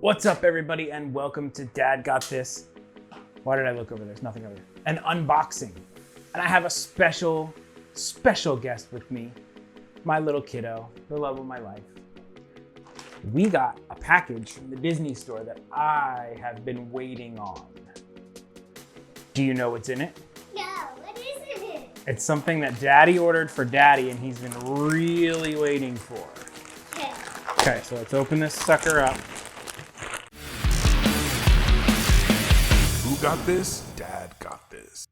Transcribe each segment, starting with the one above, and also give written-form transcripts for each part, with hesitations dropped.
What's up, everybody, and welcome to Dad Got This. Why did I look over there? There's nothing over there. An unboxing. And I have a special guest with me, my little kiddo, the love of my life. We got a package from the Disney store that I have been waiting on. Do you know what's in it? No, what is it? It's something that Daddy ordered for Daddy, and he's been really waiting for. Okay, so let's open this sucker up. Who got this? Dad got this.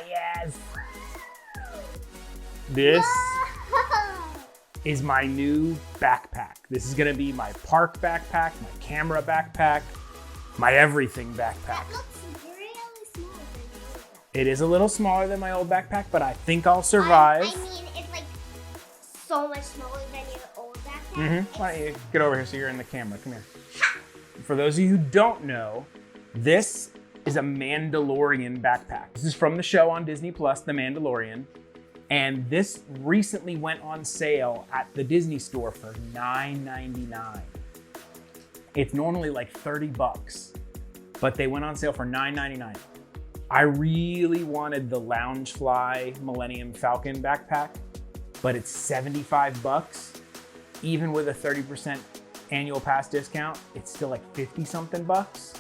Yes! This is my new backpack. This is gonna be my park backpack, my camera backpack, my everything backpack. That looks really small. It is a little smaller than my old backpack, but I think I'll survive. I mean, it's like so much smaller than your old backpack. Why don't you get over here so you're in the camera? Come here. For those of you who don't know, this is a Mandalorian backpack. This is from the show on Disney Plus, The Mandalorian. And this recently went on sale at the Disney store for $9.99. It's normally like 30 bucks, but they went on sale for $9.99. I really wanted the Loungefly Millennium Falcon backpack, but it's 75 bucks. Even with a 30% annual pass discount, it's still like 50 something bucks.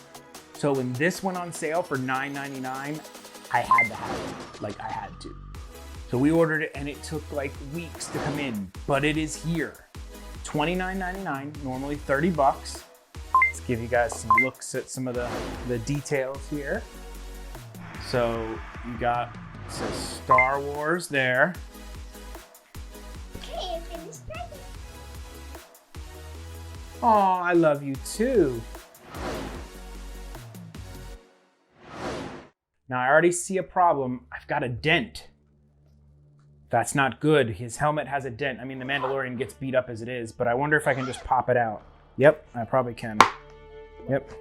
So when this went on sale for $9.99, I had to have it. Like, I had to. So we ordered it and it took like weeks to come in, but it is here. $29.99, normally 30 bucks. Let's give you guys some looks at some of the details here. So you got, it says Star Wars there. Okay, I finished writing. Oh, I love you too. Now I already see a problem. I've got a dent. That's not good. His helmet has a dent. I mean, the Mandalorian gets beat up as it is, but I wonder if I can just pop it out. Yep, I probably can. Yep.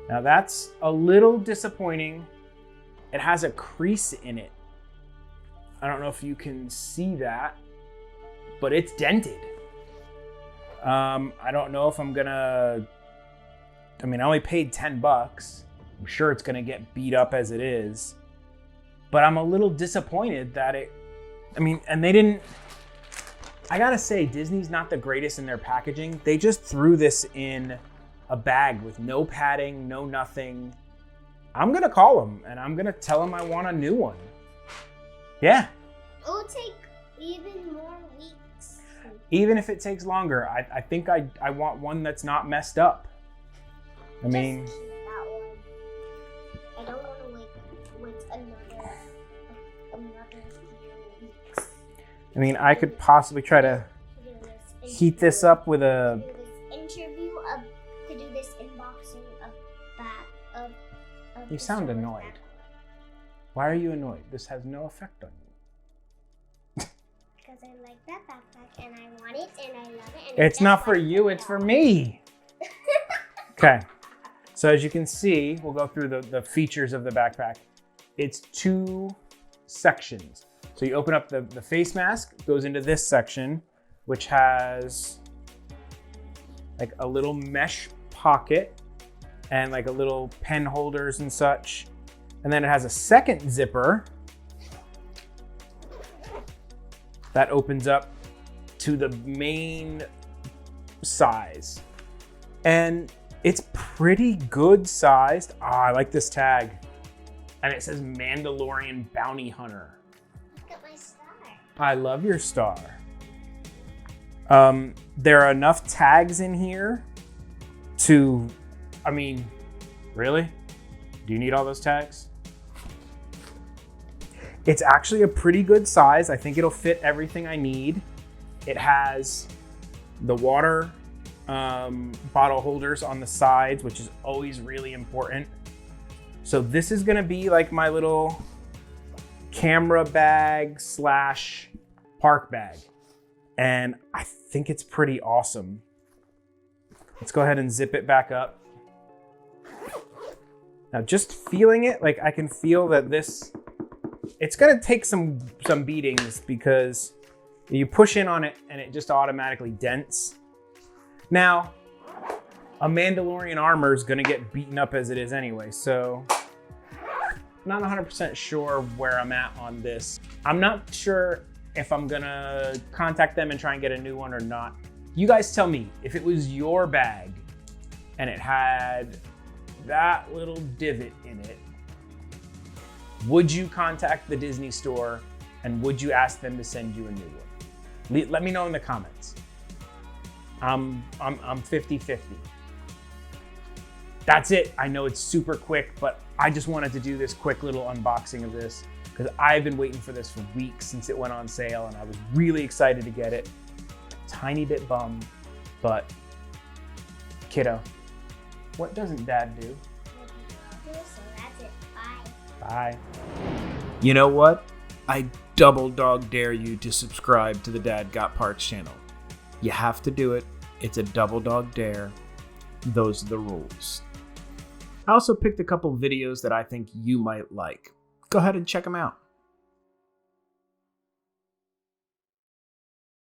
Now that's a little disappointing. It has a crease in it. I don't know if you can see that, but it's dented. I don't know if I'm gonna, I mean, I only paid 10 bucks. I'm sure it's gonna get beat up as it is, but I'm a little disappointed that and they didn't, I gotta say, Disney's not the greatest in their packaging. They just threw this in a bag with no padding, no nothing. I'm gonna call them and I'm gonna tell them I want a new one. Yeah. It will take even more weeks. Even if it takes longer, I think I want one that's not messed up. I mean, Just that one. I don't want to wait another few weeks. I mean, I could possibly try to heat this up with a. To do this unboxing of You the sound Star Wars annoyed. backpack. Why are you annoyed? This has no effect on you. Because I like that backpack and I want it and I love it. And It's not for you, it's for me. Okay. So as you can see, we'll go through the features of the backpack. It's 2 sections. So you open up the face mask, it goes into this section, which has like a little mesh pocket and like a little pen holders and such. And then it has a second zipper that opens up to the main size. And it's pretty good sized. I like this tag. And it says Mandalorian Bounty Hunter. Look at my star. I love your star. There are enough tags in here to, I mean, really? Do you need all those tags? It's actually a pretty good size. I think it'll fit everything I need. It has the water bottle holders on the sides, which is always really important. So this is gonna be like my little camera bag / park bag. And I think it's pretty awesome. Let's go ahead and zip it back up. Now just feeling it, like I can feel that this, it's gonna take some beatings because You push in on it and it just automatically dents. Now, a Mandalorian armor is gonna get beaten up as it is anyway, so not 100% sure where I'm at on this. I'm not sure if I'm gonna contact them and try and get a new one or not. You guys tell me, if it was your bag and it had that little divot in it, would you contact the Disney store and would you ask them to send you a new one? Let me know in the comments. I'm 50-50. That's it. I know it's super quick, but I just wanted to do this quick little unboxing of this because I've been waiting for this for weeks since it went on sale and I was really excited to get it. Tiny bit bummed, but kiddo, what doesn't Dad do? So that's it. Bye. Bye. You know what? I double dog dare you to subscribe to the Dad Got Parts channel. You have to do it. It's a double dog dare. Those are the rules. I also picked a couple videos that I think you might like. Go ahead and check them out.